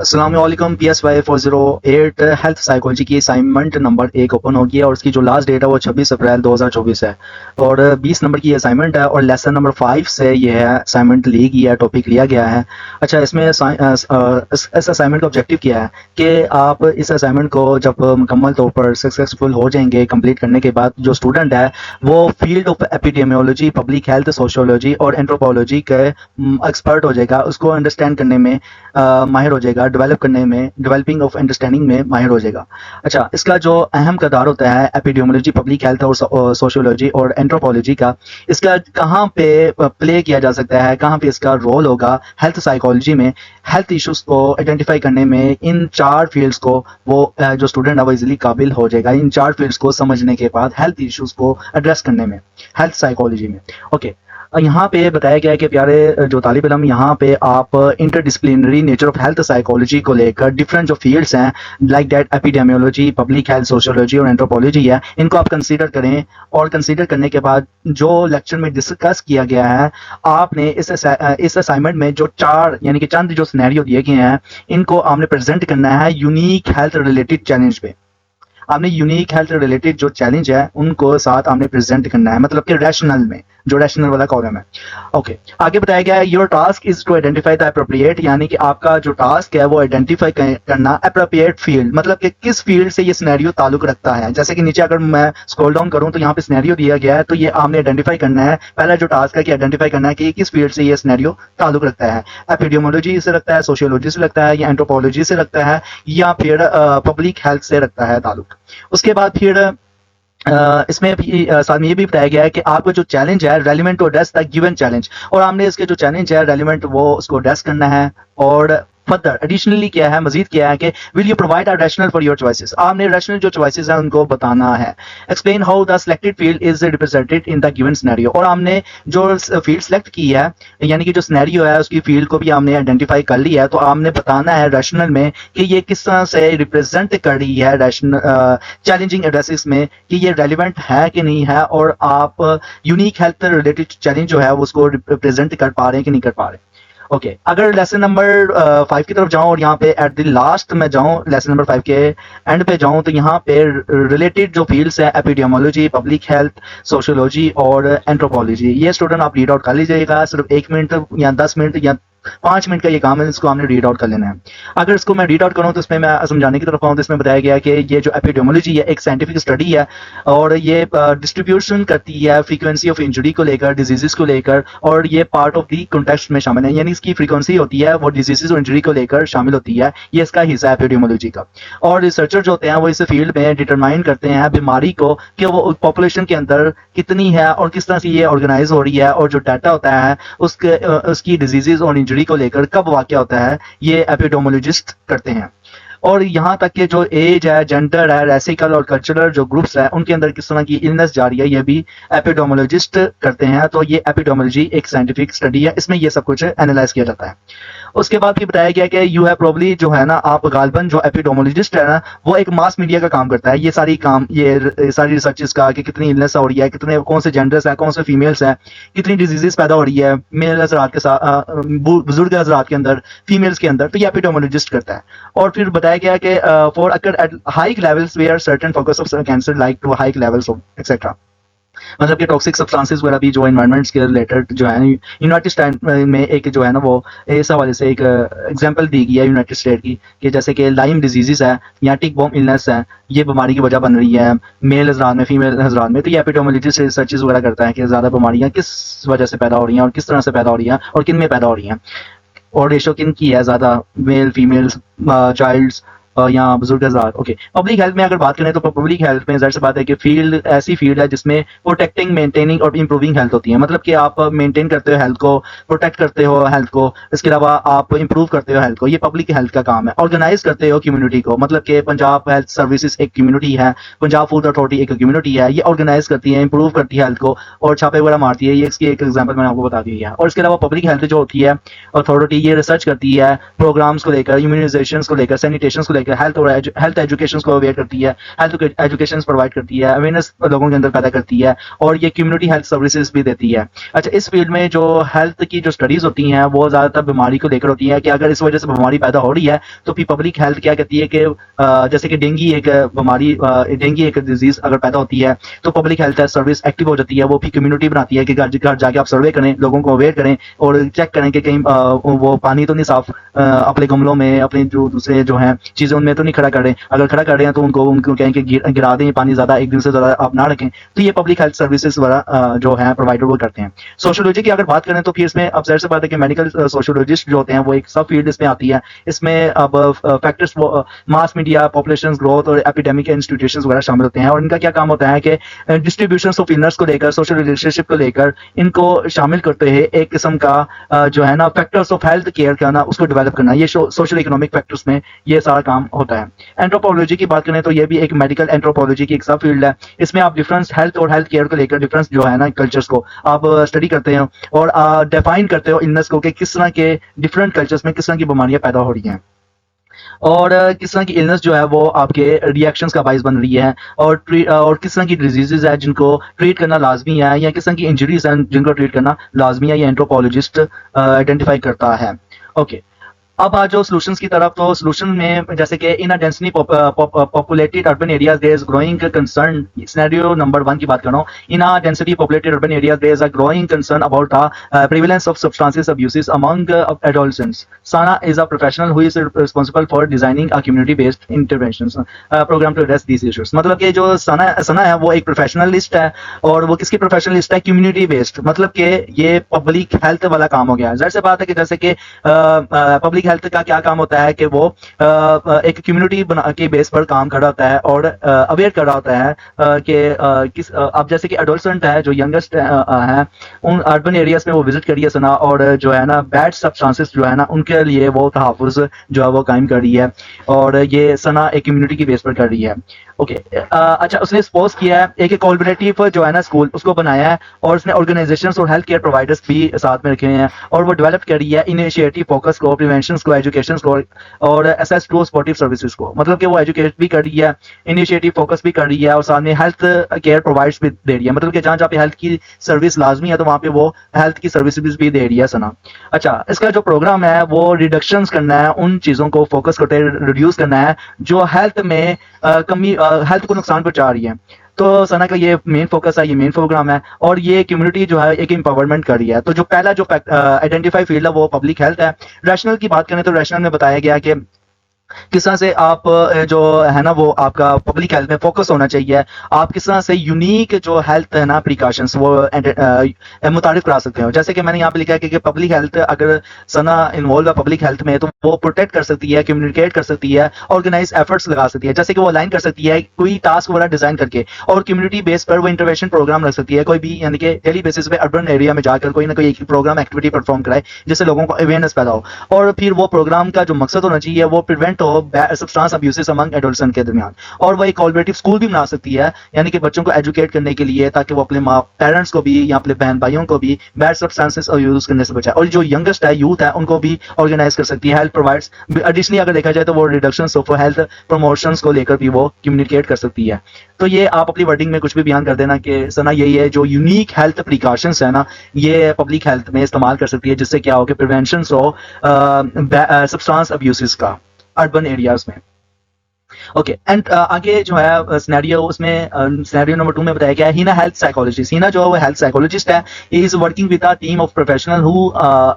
अस्सलाम वालेकुम। PSY 408 health psychology की असाइनमेंट नंबर 1 ओपन हो गई है और उसकी जो लास्ट डेट है वो 26 अप्रैल 2024 है और 20 नंबर की असाइनमेंट है और लेसन नंबर 5 से ये है असाइनमेंट ली गई है, टॉपिक लिया गया है। अच्छा, इसमें इस असाइनमेंट का ऑब्जेक्टिव क्या है कि आप इस असाइनमेंट को जब मुकम्मल तौर पर सक्सेसफुल हो जाएंगे कंप्लीट करने के बाद, जो स्टूडेंट है वो field of epidemiology, public health, sociology और एंथ्रोपोलॉजी के एक्सपर्ट हो जाएगा, उसको अंडरस्टैंड करने में माहिर हो जाएगा, डेवलप करने में, डेवलपिंग ऑफ अंडरस्टैंडिंग में माहिर हो जाएगा। अच्छा, इसका जो अहम किरदार होता है एपिडेमियोलॉजी, पब्लिक हेल्थ और सोशियोलॉजी और एंथ्रोपोलॉजी का, इसका कहाँ पे प्ले किया जा सकता है, कहाँ पे इसका रोल होगा हेल्थ साइकोलॉजी में, हेल्थ इश्यूज को आइडेंटिफाई करने में। इन चार फील्ड्स को वो जो स्टूडेंट है वो इजीली काबिल हो जाएगा इन चार फील्ड्स को समझने के बाद हेल्थ इश्यूज को एड्रेस करने में हेल्थ साइकोलॉजी में। ओके, यहाँ पे बताया गया है कि प्यारे जो तालिब इल्म, यहाँ पे आप interdisciplinary nature of health psychology को लेकर डिफरेंट जो फील्ड्स हैं like that epidemiology, public health, sociology और एंथ्रोपोलॉजी है, इनको आप कंसीडर करें और कंसीडर करने के बाद जो लेक्चर में डिस्कस किया गया है, आपने इस असाइनमेंट में जो चार यानी कि चंद जो सिनेरियो दिए गए हैं, इनको आपने प्रेजेंट करना है यूनिक हेल्थ रिलेटेड चैलेंज पे। आपने यूनिक हेल्थ रिलेटेड जो चैलेंज है उनको साथ आपने प्रेजेंट करना है, मतलब कि रैशनल में, जो रैशनल वाला कॉलम है। ओके, आगे बताया गया है your task is to identify the appropriate, यानी कि आपका जो टास्क है वो आइडेंटिफाई करना अप्रोप्रिएट फील्ड, मतलब कि किस फील्ड से ये सिनेरियो ताल्लुक रखता है। जैसे कि नीचे अगर मैं स्क्रॉल डाउन करूं तो यहाँ पे सिनेरियो दिया गया है, तो ये आपने आइडेंटिफाई करना है। पहला जो टास्क है कि आइडेंटिफाई करना है कि किस फील्ड से ये सिनेरियो ताल्लुक रखता है, एपिडेमियोलॉजी से रखता है, सोशियोलॉजी से रखता है, या एंथ्रोपोलॉजी से रखता है, या फिर पब्लिक हेल्थ से रखता है ताल्लुक। उसके बाद फिर इसमें भी साथ में ये भी बताया गया है कि आपका जो चैलेंज है relevant to address the given challenge, और हमने इसके जो चैलेंज है रेलिवेंट वो उसको एड्रेस करना है। और फर्दर एडिशनली क्या है, मजीद क्या है कि will you provide a rational for your choices, आपने रैशनल जो चॉइसेस हैं उनको बताना है। Explain how the selected field is represented in the given scenario, और हमने जो फील्ड सेलेक्ट की है यानी कि जो सिनेरियो है उसकी फील्ड को भी हमने आइडेंटिफाई कर लिया है, तो हमने बताना है रैशनल में कि ये किस तरह से रिप्रेजेंट कर रही है रैशनल चैलेंजिंग एड्रेसेस में, कि ये रेलिवेंट है कि नहीं है, और आप यूनिक हेल्थ रिलेटेड चैलेंज जो है उसको रिप्रेजेंट कर पा रहे हैं कि नहीं कर पा रहे। ओके, अगर लेसन नंबर 5 की तरफ जाऊं और यहाँ पे एट द लास्ट में जाऊं, लेसन नंबर 5 के एंड पे जाऊं, तो यहाँ पे रिलेटेड जो फील्ड्स है एपिडेमियोलॉजी, पब्लिक हेल्थ, सोशियोलॉजी और एंथ्रोपोलॉजी, ये स्टूडेंट आप रीड आउट कर लीजिएगा। सिर्फ 1 मिनट या 10 मिनट या 5 मिनट का ये काम है, इसको हमने रीड आउट कर लेना है। अगर इसको मैं रीड आउट करूं तो इसमें मैं समझाने की तरफ आऊं तो इसमें बताया गया है कि ये जो एपिडेमियोलॉजी है एक साइंटिफिक स्टडी है और ये डिस्ट्रीब्यूशन करती है फ्रीक्वेंसी ऑफ इंजरी को लेकर, डिजीजेस को लेकर, और ये पार्ट ऑफ दी कॉन्टेक्स्ट में शामिल है, यानी इसकी फ्रीक्वेंसी होती है वो डिजीजेस और इंजरी को लेकर शामिल होती है, ये इसका हिस्सा है एपिडेमियोलॉजी का। और रिसर्चर जो होते हैं वो इस फील्ड में डिटरमाइन करते हैं बीमारी को कि वो पॉपुलेशन के अंदर कितनी है और किस तरह से ये ऑर्गेनाइज हो रही है, और जो डाटा होता है उसकी डिजीजेस और इंजरी को लेकर कब वाकया होता है, ये एपिडेमियोलॉजिस्ट करते हैं। और यहाँ तक कि जो एज है, जेंडर है, रेसिकल और कल्चरल जो ग्रुप्स है उनके अंदर किस तरह की इलनेस जा रही है, ये भी एपिडेमियोलॉजिस्ट करते हैं। तो ये एपिडेमियोलॉजी एक साइंटिफिक स्टडी है, इसमें ये सब कुछ एनालाइज किया जाता है। उसके बाद भी बताया गया कि यू है प्रोबली जो है ना, आप गालबन जो एपिडेमियोलॉजिस्ट है ना वो एक मास मीडिया का काम करता है। ये सारी रिसर्चेस का कि कितनी इलनेस हो रही है, कितने कौन से जेंडर्स हैं, कौन से फीमेल्स हैं, कितनी डिजीजेस पैदा हो रही है मेल हजरात के साथ, बुजुर्ग हजरात के अंदर, फीमेल्स के अंदर, तो ये एपिडेमियोलॉजिस्ट करता है। और फिर बताया गया कि for occur at high levels where certain focus of cancer like to high levels of etcetera, मतलब कि टॉक्सिक सब्सटेंसेस वगैरह भी जो एनवायरनमेंट्स के रिलेटेड जो है यूनाइटेड स्टेट में एक जो है ना वो इस हवाले से एक एग्जांपल दी गई है यूनाइटेड स्टेट की, कि जैसे कि लाइम डिजीजेस है या टिक बॉम इलनेस है, ये बीमारी की वजह बन रही है मेल हजरात में, फीमेल हजरात में। तो ये एपिडेमियोलॉजिस्ट रिसर्चेस वगैरह करता है कि ज़्यादा बीमारियाँ किस वजह से पैदा हो रही हैं और किस तरह से पैदा हो रही हैं और किन में पैदा हो रही हैं, और रेशो किन की है ज़्यादा, मेल, फीमेल्स, चाइल्ड्स या बुजुर्ग हज़रात। ओके, पब्लिक हेल्थ में अगर बात करें तो पब्लिक हेल्थ में ज़ाहिर सी बात है कि फील्ड ऐसी फील्ड है जिसमें प्रोटेक्टिंग, मेंटेनिंग और इंप्रूविंग हेल्थ होती है, मतलब कि आप मेंटेन करते हो हेल्थ को, प्रोटेक्ट करते हो हेल्थ को, इसके अलावा आप इंप्रूव करते हो हेल्थ को, ये पब्लिक हेल्थ का काम है। ऑर्गेनाइज करते हो कम्युनिटी को, मतलब कि पंजाब हेल्थ सर्विसेज एक कम्युनिटी है, पंजाब फूड अथॉरिटी एक कम्युनिटी है, ये ऑर्गेनाइज करती है, इंप्रूव करती है हेल्थ को और छापे वगैरह मारती है। ये इसकी एक एग्जाम्पल मैंने आपको बता दी है। और इसके अलावा पब्लिक हेल्थ जो होती है अथॉरिटी, ये रिसर्च करती है प्रोग्राम्स को लेकर, इम्यूनाइजेशन को लेकर, सैनिटेशन को लेकर, लाइक हेल्थ और हेल्थ एजुकेशन को अवेयर करती है, हेल्थ एजुकेशन प्रोवाइड करती है, अवेयरनेस लोगों के अंदर पैदा करती है, और ये कम्युनिटी हेल्थ सर्विसेज भी देती है। अच्छा, इस फील्ड में जो हेल्थ की जो स्टडीज होती हैं वो ज़्यादातर बीमारी को लेकर होती है कि अगर इस वजह से बीमारी पैदा हो रही है तो फिर पब्लिक हेल्थ क्या कहती है कि जैसे कि डेंगी एक बीमारी, डेंगी एक डिजीज अगर पैदा होती है तो पब्लिक हेल्थ सर्विस एक्टिव हो जाती है, वो भी कम्युनिटी बनाती है कि घर घर जाके आप सर्वे करें, लोगों को अवेयर करें और चेक करें कि कहीं वो पानी तो नहीं साफ अपने गमलों में, अपने जो दूसरे जो है चीजें उनमें तो नहीं खड़ा कर रहे हैं, अगर खड़ा कर रहे हैं तो उनको कहें कि गिरा दें, पानी ज्यादा एक दिन से ज्यादा आप ना रखें। तो ये पब्लिक हेल्थ सर्विसेज वाला जो है प्रोवाइडर वो करते हैं। सोशियोलॉजी की अगर बात करें तो फिर इसमें अब जाहिर सी बात है कि मेडिकल सोशियोलॉजिस्ट जो होते हैं वो एक सब फील्ड इसमें आती है। इसमें अब factors mass media, population growth और एपिडेमिक इंस्टीट्यूशंस वगैरह शामिल होते हैं, और इनका क्या काम होता है कि डिस्ट्रीब्यूशन ऑफ इलनेस को लेकर, सोशल रिलेशनशिप को लेकर इनको शामिल करते हैं एक किस्म का जो है ना फैक्टर्स ऑफ हेल्थ केयर करना, उसको डेवलप करना, ये सोशल इकोनॉमिक फैक्टर्स में ये सारा काम होता है। एंथ्रोपोलॉजी की बात करें तो ये भी एक मेडिकल एंथ्रोपोलॉजी की एक सब फील्ड है। इसमें आप डिफरेंस हेल्थ और हेल्थ केयर को लेकर डिफरेंस जो है ना कल्चर्स को आप स्टडी करते हैं और डिफाइन करते हो इलनेस को कि किस तरह के डिफरेंट कल्चर्स में किस तरह की बीमारियां पैदा हो रही हैं और किस तरह की इलनेस जो है वो आपके रिएक्शंस का बाइस बन रही है, और किस तरह की डिजीजेज है जिनको ट्रीट करना लाजमी है, या किस तरह की इंजरीज हैं जिनको ट्रीट करना लाजमी है, ये एंथ्रोपोलॉजिस्ट आइडेंटिफाई करता है। ओके, अब आ जाओ सॉल्यूशंस की तरफ। तो सॉल्यूशन में जैसे कि in densely populated urban areas there is growing concern, scenario number 1 की बात कर रहा हूं। In density populated urban areas there is a growing concern about the prevalence of substances abuses among adolescents. Sana is a professional who is responsible for designing a community-based interventions program to address these issues। मतलब कि जो सना है वो एक professionalist है, और वो किसकी प्रोफेशनलिस्ट है? कम्युनिटी बेस्ड, मतलब कि ये पब्लिक हेल्थ वाला काम हो गया। जाहिर सी बात है कि जैसे कि पब्लिक हेल्थ का क्या काम होता है कि वो एक कम्युनिटी बना के बेस पर काम कर रहा होता है और अवेयर कर रहा होता है कि किस अब जैसे कि एडोलसेंट है जो यंगेस्ट है, उन अर्बन एरियाज में वो विजिट करिए सना, और जो है ना बैड सब्सटेंसेस जो है ना उनके लिए वो तहफ़्फ़ुज़ जो है वो कायम कर रही है, और ये सना एक कम्युनिटी की बेस पर कर रही है। ओके, अच्छा, उसने सपोज किया है एक कोलैबोरेटिव जो है ना स्कूल उसको बनाया है, और उसने ऑर्गेनाइजेशंस और हेल्थ केयर प्रोवाइडर्स भी साथ में रखे हैं, और वो डेवलप कर रही है इनिशिएटिव फोकस को, प्रिवेंशन को, एजुकेशन को, और एसेस टू सपोर्टिव सर्विसेज को। मतलब कि वो एजुकेट भी कर रही है, इनिशिएटिव फोकस भी कर रही है, और साथ में हेल्थ केयर प्रोवाइड्स भी दे रही है। मतलब कि जहाँ जहाँ पे हेल्थ की सर्विस लाजमी है तो वहाँ पे वो हेल्थ की सर्विसेज भी दे रही है सना। अच्छा, इसका जो प्रोग्राम है वो रिडक्शंस करना है, उन चीज़ों को फोकस करते रिड्यूस करना है जो हेल्थ में कमी, हेल्थ को नुकसान पहुंचा रही है। तो सना का ये मेन फोकस है, ये मेन प्रोग्राम है, और ये कम्युनिटी जो है एक एम्पावरमेंट कर रही है। तो जो पहला जो आइडेंटिफाई फील्ड है वो पब्लिक हेल्थ है। रैशनल की बात करें तो रैशनल में बताया गया कि किस तरह से आप जो है ना वो आपका पब्लिक हेल्थ में फोकस होना चाहिए, आप किस तरह से यूनिक जो हेल्थ है ना प्रिकॉशंस वो मुतारिफ करा सकते हो। जैसे कि मैंने यहाँ पे लिखा है कि पब्लिक हेल्थ अगर सना इन्वॉल्व है पब्लिक हेल्थ में तो वो प्रोटेक्ट कर सकती है, कम्युनिकेट कर सकती है, ऑर्गेनाइज एफर्ट्स लगा सकती है। जैसे कि वो अलाइन कर सकती है कोई टास्क वगैरह डिजाइन करके, और कम्युनिटी बेस पर वो इंटरवेंशन प्रोग्राम रख सकती है, कोई भी यानी कि डेली बेसिस पे अर्बन एरिया में जाकर कोई ना कोई एक प्रोग्राम एक्टिविटी परफॉर्म कराए जिससे लोगों को अवेयरनेस पैदा हो, और फिर वो प्रोग्राम का जो मकसद होना चाहिए वो प्रिवेंट हो सब्सटेंस अब्यूजेस अमंग एडोलसेंट के दरमियान। और वो एक कोलैबोरेटिव स्कूल भी बना सकती है, यानी कि बच्चों को एजुकेट करने के लिए, ताकि वो अपने माँ पेरेंट्स को भी या अपने बहन भाइयों को भी बैड सब्सटेंसेस यूज करने से बचाए, और जो यंगेस्ट है यूथ है उनको भी ऑर्गेनाइज कर सकती है। हेल्थ प्रोवाइड्स एडिशनली अगर देखा जाए तो वो रिडक्शन ऑफ हेल्थ प्रमोशंस को लेकर भी वो कम्युनिकेट कर सकती है। तो ये आप अपनी वर्डिंग में कुछ भी बयान कर देना कि सना यही है जो यूनिक हेल्थ प्रिकॉशंस है ना ये पब्लिक हेल्थ में इस्तेमाल कर सकती है, जिससे क्या हो कि प्रिवेंशन हो सब्सटेंस अब्यूजेस का अर्बन एरियाज में। ओके, एंड आगे जो है सिनेरियो, उसमें सिनेरियो नंबर 2 में बताया गया है हिना हेल्थ साइकोलॉजिस्ट। हिना जो है हेल्थ साइकोलॉजिस्ट है, he is working with a team of professional who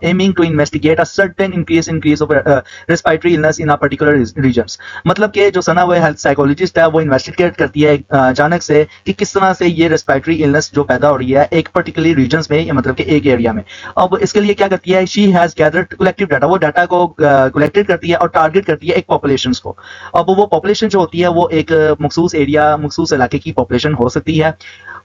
aiming to investigate a certain increase of respiratory illness in a particular regions. मतलब कि जो सना वो हेल्थ साइकोलॉजिस्ट है वो इन्वेस्टिगेट करती है अचानक से कि किस तरह से ये रेस्पिरेटरी इलनेस जो पैदा हो रही है एक पर्टिकुलर रीजन्स में, मतलब कि एक एरिया में। अब इसके लिए क्या करती है, she has gathered collective data, वो डाटा को कलेक्टेड करती है और टारगेट करती है एक पॉपुलेशन को। अब वो पॉपुलेशन जो होती है वो एक मखसूस एरिया, मखसूस इलाके की पॉपुलेशन हो सकती है,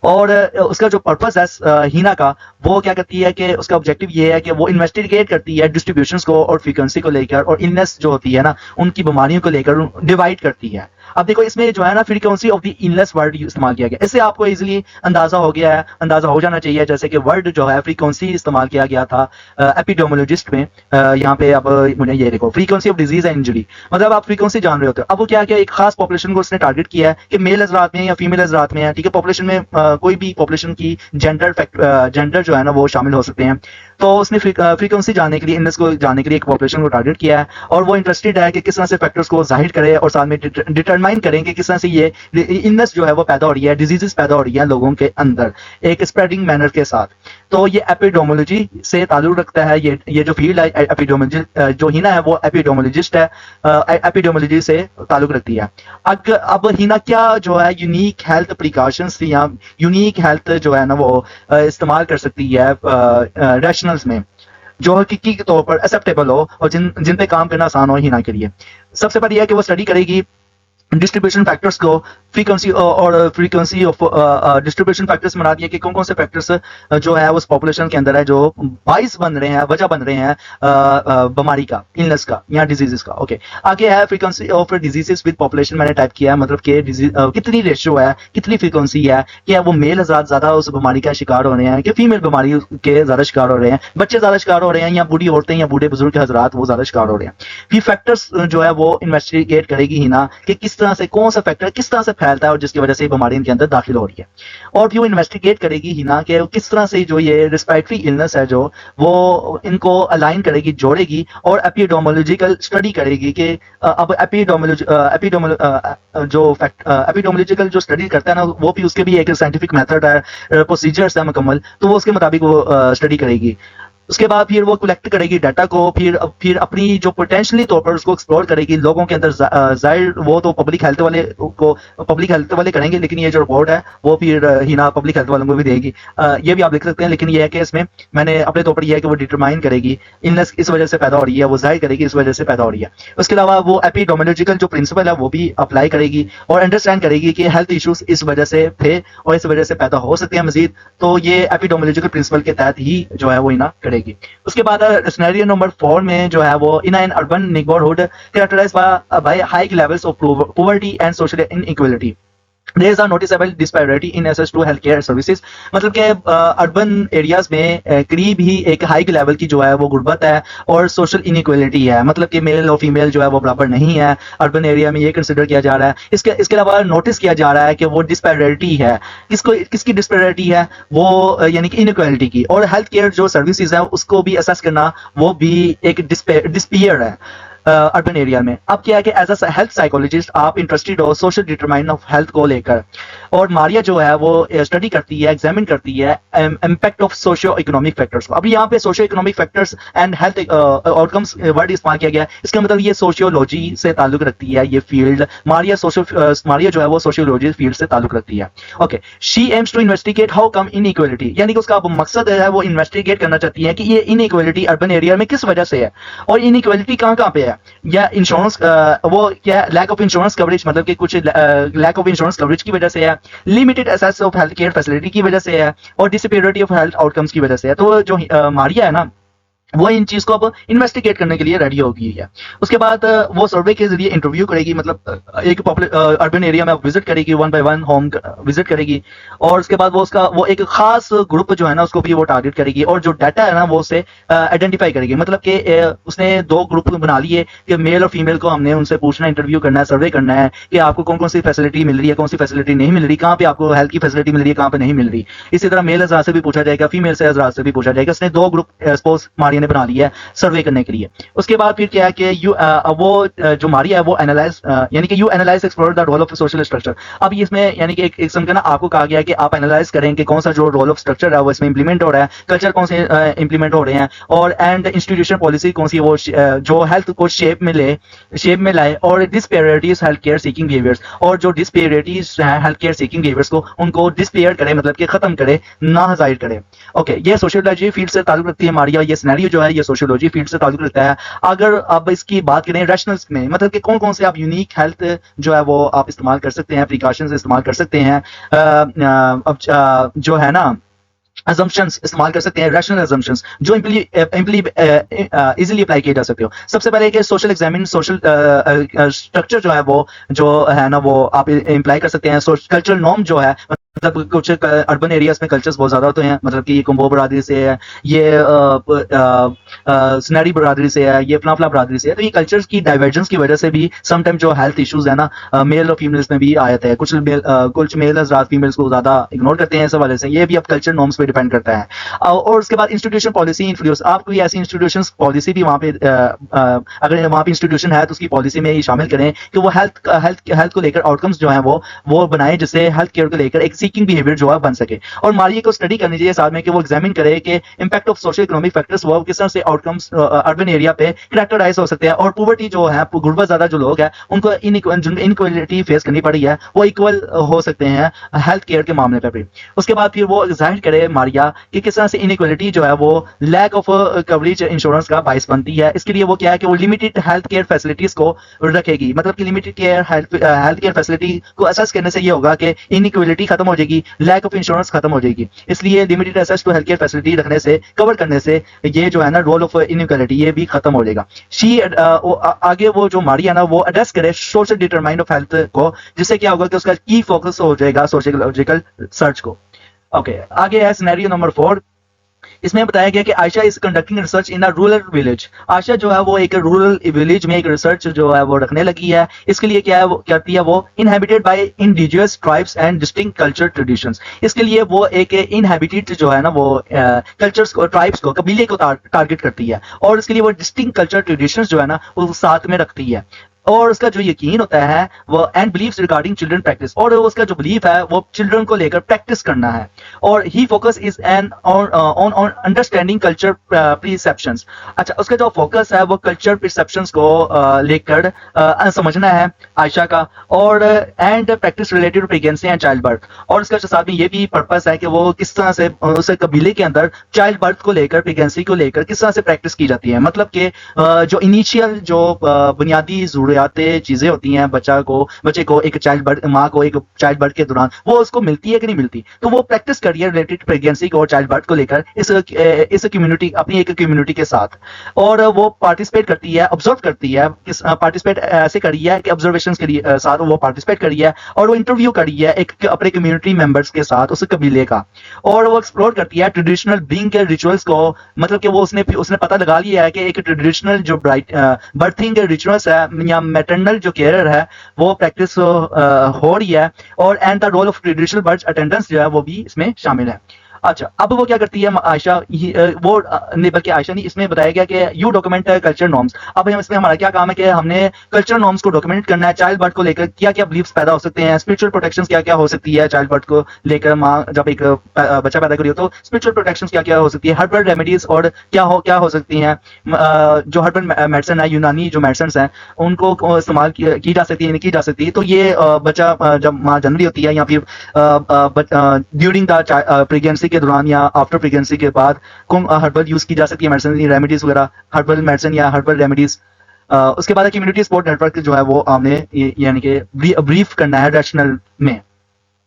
और उसका जो पर्पस है हीना का, वो क्या करती है कि उसका ऑब्जेक्टिव ये है कि वो इन्वेस्टिगेट करती है डिस्ट्रीब्यूशंस को और फ्रीक्वेंसी को लेकर, और इलनेस जो होती है ना उनकी बीमारियों को लेकर डिवाइड करती है। अब देखो इसमें जो है ना frequency of the illness word इस्तेमाल किया गया, इससे आपको इजीली अंदाजा हो गया है, अंदाजा हो जाना चाहिए जैसे कि वर्ड जो है फ्रीक्वेंसी इस्तेमाल किया गया था एपिडेमोलॉजिस्ट में। यहाँ पे अब मुझे ये देखो frequency of disease and injury, मतलब आप फ्रीक्वेंसी जान रहे होते हो। अब वो क्या क्या एक खास पॉपुलेशन को उसने टारगेट किया है कि मेल हजरात में या फीमेल हजरात में है, ठीक है, पॉपुलेशन में कोई भी पॉपुलेशन की जेंडर जो है ना वो शामिल हो सकते हैं। तो उसने फ्रीक्वेंसी जानने के लिए, इलनेस को जानने के लिए एक पॉपुलेशन को टारगेट किया है और वो इंटरेस्टेड है कि किस तरह से फैक्टर्स को जाहिर करे और साथ में डिटरमाइन करें कि किस तरह से ये इलनेस जो है वो पैदा हो रही है, डिजीजेस पैदा हो रही है लोगों के अंदर एक स्प्रेडिंग मैनर के साथ। तो ये एपिडेमोलॉजी से ताल्लुक रखता है, ये जो फील्ड है एपिडेमोलॉजी, जो हिना है वो एपिडेमोलॉजिस्ट है, एपिडेमोलॉजी से ताल्लुक रखती है। अब हिना क्या जो है यूनिक हेल्थ प्रिकॉशंस या यूनिक हेल्थ जो है ना वो इस्तेमाल कर सकती है रैशनल्स में जो हकीकी के तौर पर एक्सेप्टेबल हो और जिन पे काम करना आसान हो हिना के लिए। सबसे पहले है कि वो स्टडी करेगी डिस्ट्रीब्यूशन फैक्टर्स को, फ्रीक्वेंसी और फ्रीक्वेंसी ऑफ डिस्ट्रीब्यूशन फैक्टर्स बना दिए कि कौन कौन से फैक्टर्स जो है उस पॉपुलेशन के अंदर है जो बाइस बन रहे हैं, वजह बन रहे हैं बीमारी का, इलनेस का या डिजीजेस का। ओके, आगे है frequency of diseases with population, मैंने टाइप किया है, मतलब कि कितनी रेशियो है, कितनी फ्रीक्वेंसी है, क्या वो मेल हजरात ज्यादा उस बीमारी का शिकार हो रहे हैं कि फीमेल बीमारी के ज्यादा शिकार हो रहे हैं, बच्चे ज्यादा शिकार हो रहे हैं या बूढ़ी औरतें या बूढ़े बुजुर्ग हजरात वो ज्यादा शिकार हो रहे हैं। फिर फैक्टर्स जो है वो इन्वेस्टिगेट करेगी ही ना कि किस तरह से कौन सा फैक्टर किस तरह से फैलता है और जिसकी वजह से बीमारी इनके अंदर दाखिल हो रही है। और फिर वो इन्वेस्टिगेट करेगी ही ना कि किस तरह से जो ये रिस्पिरेटरी इलनेस है जो वो इनको अलाइन करेगी, जोड़ेगी और एपिडेमोलॉजिकल स्टडी करेगी कि अब एपिडेमोलॉजिकल जो स्टडी करता है ना वो भी उसके भी एक साइंटिफिक मेथड है, प्रोसीजर्स है मुकम्मल, तो वो उसके मुताबिक वो स्टडी करेगी। उसके बाद फिर वो कलेक्ट करेगी डाटा को, फिर अपनी जो पोटेंशियली तौर पर उसको एक्सप्लोर करेगी लोगों के अंदर। जाहिर वो तो पब्लिक हेल्थ वाले करेंगे, लेकिन ये जो रिपोर्ट है वो फिर हिना पब्लिक हेल्थ वालों को भी देगी। ये भी आप लिख सकते हैं, लेकिन ये है कि इसमें मैंने अपने तौर पर यह है कि वो डिटरमाइन करेगी इलनेस इस वजह से पैदा हो रही है, वो जाहिर करेगी इस वजह से पैदा हो रही है। उसके अलावा वो एपिडेमोलॉजिकल जो प्रिंसिपल है वो भी अप्लाई करेगी और अंडरस्टैंड करेगी कि हेल्थ इश्यूज इस वजह से थे और इस वजह से पैदा हो सकते हैं मजीद, तो ये एपिडेमोलॉजिकल प्रिंसिपल के तहत ही जो है वो हिना करेगी। उसके बाद सिनेरियो नंबर 4 में जो है वो in an urban neighbourhood characterised by high levels of poverty and social inequality, there is a noticeable disparity in access to healthcare services, मतलब कि अर्बन एरियाज में करीब ही एक हाई लेवल की जो है वो गुर्बत है और सोशल इनइक्वालिटी है, मतलब कि मेल और फीमेल जो है वो बराबर नहीं है अर्बन एरिया में, ये कंसिडर किया जा रहा है। इसके अलावा नोटिस किया जा रहा है कि वो डिस्पैरिटी है, किसकी डिस्पैरिटी है वो यानी कि इनइक्वालिटी की, और हेल्थ केयर जो सर्विसेज है उसको भी असेस करना वो भी एक डिस्पेयर है अर्बन एरिया में। अब क्या है कि एज अ हेल्थ साइकोलॉजिस्ट आप इंटरेस्टेड हो सोशल डिटरमाइन ऑफ हेल्थ को लेकर, और मारिया जो है वो स्टडी करती है, एग्जामिन करती है impact of socio economic factors को। अभी यहाँ पे socio economic factors and health outcomes word इस्तेमाल किया गया है, इसका मतलब ये सोशियोलॉजी से ताल्लुक रखती है ये फील्ड। मारिया जो है वो सोशियोलॉजी फील्ड से ताल्लुक रखती है। Okay, she aims to investigate how come inequality, यानी कि उसका मकसद है वो इन्वेस्टिगेट करना चाहती है कि ये इनइक्वालिटी अर्बन एरिया में किस वजह से है और इनइक्वालिटी कहाँ पे है, या इंश्योरेंस वो क्या लैक ऑफ इंश्योरेंस कवरेज, मतलब कि कुछ लैक ऑफ इंश्योरेंस कवरेज की वजह से है, limited access of health care facility की वजह से है और डिसपेरिटी ऑफ हेल्थ आउटकम्स की वजह से है। तो जो मारिया है ना वो इन चीज को अब इन्वेस्टिगेट करने के लिए रेडी हो गई है। उसके बाद वो सर्वे के जरिए इंटरव्यू करेगी, मतलब एक अर्बन एरिया में विजिट करेगी, 1 by 1 होम विजिट करेगी, और उसके बाद वो एक खास ग्रुप जो है ना उसको भी वो टारगेट करेगी और जो डाटा है ना वो उसे आइडेंटिफाई करेगी। मतलब कि उसने 2 ग्रुप बना लिए कि मेल और फीमेल को हमने उनसे पूछना, इंटरव्यू करना है, सर्वे करना है कि आपको कौन कौन सी फैसिलिटी मिल रही है, कौन सी फैसिलिटी नहीं मिल रही, कहाँ पे आपको हेल्थ की फैसिलिटी मिल रही है, कहाँ पे नहीं मिल रही। इसी तरह मेल हजरात से भी पूछा जाएगा, फीमेल से हजरात से भी पूछा जाएगा। उसने 2 ग्रुप सपोज मारिया ने बना लिया है सर्वे करने के लिए। उसके बाद फिर क्या है कि वो जो मारिया है वो एनालाइज यानी कि you analyse explore the role of social structure. अब इसमें यानी कि एक किस्म का ना आपको कहा गया है कि आप एनालाइज करें कि कौन सा जो रोल ऑफ स्ट्रक्चर है वो इसमें इंप्लीमेंट हो रहा है, कल्चर कौन से इंप्लीमेंट हो रहे हैं, और एंड इंस्टीट्यूशन पॉलिसी कौन सी वो जो हेल्थ को शेप में लाए, और disparities health care seeking behaviours, और जो डिस्पेरिटीज हैं हेल्थ केयर सीकिंग बिहेवियर्स को उनको डिस्पेयर करे, मतलब कि खत्म करे, ना जाहिर करे। ओके, ये सोशियोलॉजी फील्ड से ताल्लुक रखती है मारिया। ये सिनेरियो जो है ये सोशियोलॉजी फील्ड से ताल्लुक रखता है। अगर अब इसकी बात करें रैशनल्स में, मतलब कि कौन कौन से आप यूनिक हेल्थ जो है वो आप इस्तेमाल कर सकते हैं, प्रिकॉशंस इस्तेमाल कर सकते हैं। अब जो है ना assumptions इस्तेमाल कर सकते हैं, रैशनल assumptions जो इजीली अप्लाई किए जा सकते हो। सबसे पहले कि सोशल एग्जामिन सोशल स्ट्रक्चर जो है वो जो है ना वो आप इम्प्लाई कर सकते हैं। कल्चरल नॉर्म जो है मतलब कुछ अर्बन एरियाज में कल्चर्स बहुत ज्यादा होते हैं, मतलब कि ये कुंभो बरादरी से है, ये सुनहरी बरादरी से है, ये फला बरादरी से है। तो ये कल्चर्स की डाइवर्जेंस की वजह से भी समटाइम जो हेल्थ इश्यूज है ना मेल और फीमेल्स में भी आ जाते हैं। कुछ मेल हजरात फीमेल्स को ज्यादा इग्नोर करते हैं इस हवाले से। ये भी अब कल्चर नॉर्म्स पे डिपेंड करता है। और उसके बाद इंस्टीट्यूशन पॉलिसी इन्फ्लुएंस, आप कोई ऐसी इंस्टीट्यूशन पॉलिसी भी वहाँ पे अगर वहाँ पे इंस्टीट्यूशन है तो उसकी पॉलिसी में ये शामिल करें कि वो हेल्थ को लेकर आउटकम्स जो है वो बनाए, जिससे हेल्थ केयर को लेकर एक सीकिंग बिहेवियर जो है बन सके। और मारिए को स्टडी करनी चाहिए साथ में कि वो एग्जामिन करे कि impact of social economic factors वो किस तरह से आउटकम्स अर्बन एरिया पे कैरेक्टराइज हो सकते हैं। और पुवर्टी जो है, गुर्बत ज्यादा जो लोग हैं उनको इनइक्वालिटी फेस करनी पड़ी है, वो इक्वल हो सकते हैं हेल्थ केयर के मामले पर भी। उसके बाद फिर वो जाहिर करे मारिया कि किस तरह से इनइक्वालिटी जो है वो लैक ऑफ कवरेज इंश्योरेंस का बाइस बनती है। इसके लिए वो क्या है कि वो लिमिटेड हेल्थ केयर फैसिलिटीज को रखेगी, मतलब कि limited care health care facility को असेस करने से ये होगा कि इनइक्वालिटी खत्म हो जाएगी, लैक ऑफ इंश्योरेंस खत्म हो जाएगी। इसलिए limited access to health care facility रखने से, कवर करने से ये जो है ना रोल ऑफ इनइक्वालिटी ये भी खत्म हो जाएगा। आगे वो जो मारी है ना वो एड्रेस करे सोशल डिटरमाइन ऑफ हेल्थ को, जिससे क्या होगा कि उसका की फोकस हो जाएगा सोशियोलॉजिकल सर्च को। ओके, आगे है सिनेरियो नंबर 4। इसमें बताया गया कि Ayesha is conducting research in a rural village. Ayesha जो है वो एक रूरल विलेज में एक रिसर्च जो है वो रखने लगी है। इसके लिए क्या है वो करती है, वो inhabited bye indigenous tribes and distinct culture traditions. इसके लिए वो एक इनहेबिटेड जो है ना वो कल्चर्स को, ट्राइब्स को, कबीले को टारगेट करती है। और इसके लिए वो डिस्टिंक्ट कल्चर ट्रेडिशंस जो है ना वो साथ में रखती है। और उसका जो यकीन होता है वो and believes regarding children practice, और उसका जो बिलीफ है वो चिल्ड्रन को लेकर प्रैक्टिस करना है। और ही focus is an on understanding culture perceptions. अच्छा, उसका जो फोकस है वो कल्चर परसेप्शंस को लेकर समझना है आयशा का। और and practice related to pregnancy and child birth. और उसका साथ में ये भी पर्पस है कि वो किस तरह से उस कबीले के अंदर चाइल्ड बर्थ को लेकर, प्रेगनेंसी को लेकर किस तरह से प्रैक्टिस की जाती है। मतलब कि जो इनिशियल जो बुनियादी चीजें होती हैं बच्चे को एक चाइल्ड बर्थ, माँ को एक चाइल्ड बर्थ के दौरान वो उसको मिलती है कि नहीं मिलती, तो वो प्रैक्टिस करिए रिलेटेड प्रेगनेंसी को और चाइल्ड बर्थ को लेकर इस कम्युनिटी, अपनी एक कम्युनिटी के साथ। और वो पार्टिसिपेट करती है, ऑब्जर्व करती है, पार्टिसिपेट ऐसे करी है कि ऑब्जर्वेशन के लिए साथ वो पार्टिसिपेट करी है। और वो इंटरव्यू करी है एक अपने कम्युनिटी मेंबर्स के साथ, उस कबीले का। और वो एक्सप्लोर करती है ट्रेडिशनल बीइंग के रिचुअल्स को, मतलब कि वो उसने पता लगा लिया है कि एक ट्रेडिशनल जो बर्थिंग रिचुअल्स है या मैटरनल जो केयर है वो प्रैक्टिस हो रही है। और and the role of traditional birth attendance जो है वो भी इसमें शामिल है। अच्छा, अब वो क्या करती है आयशा, वो नहीं बल्कि आयशा नहीं, इसमें बताया गया कि यू डॉक्यूमेंट कल्चर नॉर्म्स। अब हम इसमें हमारा क्या काम है कि हमने कल्चर नॉर्म्स को डॉक्यूमेंट करना है। चाइल्ड बर्थ को लेकर क्या क्या बिलीफ्स पैदा हो सकते हैं, स्पिरिचुअल प्रोटेक्शंस क्या क्या हो सकती है चाइल्ड बर्थ को लेकर, माँ जब एक बच्चा पैदा करी हो तो स्पिरिचुअल प्रोटेक्शंस क्या क्या हो सकती है, हर्बल रेमेडीज और क्या हो सकती हैं, जो हर्बल मेडिसिन है, यूनानी जो मेडिसिन है उनको इस्तेमाल की जा सकती है, नहीं की जा सकती। तो ये बच्चा जब माँ जन्म रही होती है या फिर ड्यूरिंग द प्रेगनेंसी के दौरान या आफ्टर प्रेगनेंसी के बाद कौन हर्बल यूज की जा सकती है, मेडिसिन रेमेडीज वगैरह, हर्बल मेडिसिन या हर्बल रेमेडीज। उसके बाद कम्युनिटी सपोर्ट नेटवर्क जो है वो हमने यानी कि ब्रीफ करना है रैशनल में।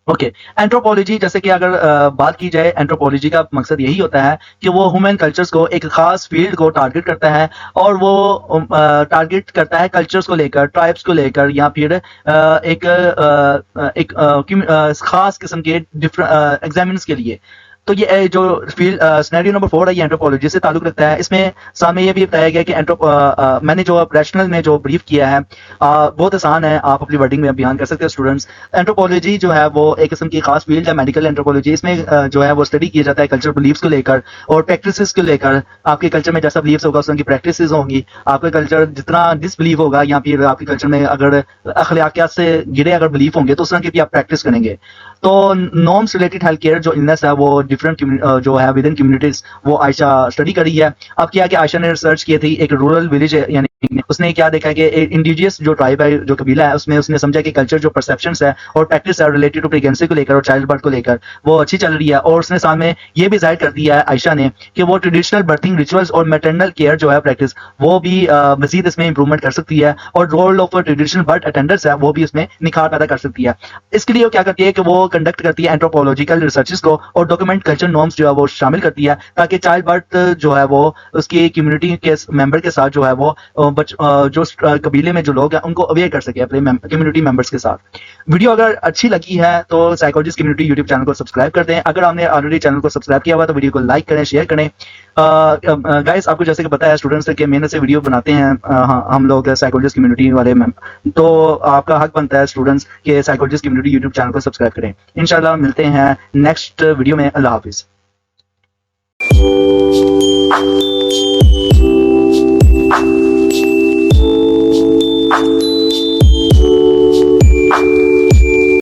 ओके, एंथ्रोपोलॉजी, जैसे कि अगर बात की जाए एंथ्रोपोलॉजी का मकसद यही होता है कि वो ह्यूमन कल्चर्स को, एक खास फील्ड को टारगेट करता है। और वो टारगेट करता है कल्चर्स को लेकर, ट्राइब्स को लेकर, या फिर एक खास किस्म के डिफरेंट एग्जामिन्स के लिए। तो ये जो फील्ड सिनेरियो नंबर 4 है ये एंथ्रोपोलॉजी से ताल्लुक रखता है। इसमें सामने ये भी बताया गया कि मैंने जो रैशनल में जो ब्रीफ किया है बहुत आसान है, आप अपनी वर्डिंग में बयान कर सकते हो स्टूडेंट्स। एंथ्रोपोलॉजी जो है वो एक किस्म की खास फील्ड है, मेडिकल एंथ्रोपोलॉजी। इसमें जो है वो स्टडी किया जाता है कल्चर बिलीफ्स को लेकर और प्रैक्टिसेस को लेकर। आपके कल्चर में जैसा बिलीफ्स होगा उस तरह की प्रैक्टिसेस होंगी। आपका कल्चर जितना डिसबिलीव होगा या फिर आपके कल्चर में अगर अखलाकियात से गिरे अगर बिलीफ होंगे तो उस तरह की भी आप प्रैक्टिस करेंगे। तो नॉर्म्स रिलेटेड हेल्थ केयर जो इलनेस है वो डिफरेंट जो है विद इन कम्युनिटीज वो आयशा स्टडी करी है। अब क्या कि आयशा ने रिसर्च की थी एक रूरल विलेज, यानी उसने क्या देखा कि इंडिजियस जो ट्राइब है, जो कबीला है, उसमें उसने समझा कि कल्चर जो परसेप्शंस है और प्रैक्टिस है रिलेटेड टू प्रेगनेंसी को लेकर और चाइल्ड बर्थ को लेकर वो अच्छी चल रही है। और उसने सामने ये भी जाहिर कर दिया है आयशा ने कि वो ट्रेडिशनल बर्थिंग रिचुअल्स और मैटरनल केयर जो है प्रैक्टिस वो भी मजीद इसमें इंप्रूवमेंट कर सकती है। और role of traditional birth attenders है वो भी इसमें निखार पैदा कर सकती है। इसके लिए वो क्या करती है कि वो कंडक्ट करती है एंथ्रोपोलॉजिकल रिसर्चेस को और डॉक्यूमेंट कल्चर नॉर्म्स जो है वो शामिल करती है, ताकि चाइल्ड बर्थ जो है वो उसकी कम्युनिटी के मेंबर के साथ जो है वो जो कबीले में जो लोग हैं उनको अवेयर कर सके अपने कम्युनिटी मेंबर्स के साथ। वीडियो अगर अच्छी लगी है तो साइकोलॉजिस्ट कम्युनिटी यूट्यूब चैनल को सब्सक्राइब कर दें। अगर आपने ऑलरेडी चैनल को सब्सक्राइब किया हुआ तो वीडियो को लाइक करें, शेयर करें। गाइस आपको जैसे कि पता है स्टूडेंट्स के मेहनत से वीडियो बनाते हैं हम लोग साइकोलॉजिस्ट कम्युनिटी वाले तो आपका हक बनता है स्टूडेंट्स के साइकोलॉजिस्ट कम्युनिटी यूट्यूब चैनल को सब्सक्राइब करें। इंशाल्लाह मिलते हैं नेक्स्ट वीडियो में। अल्लाह हाफिज।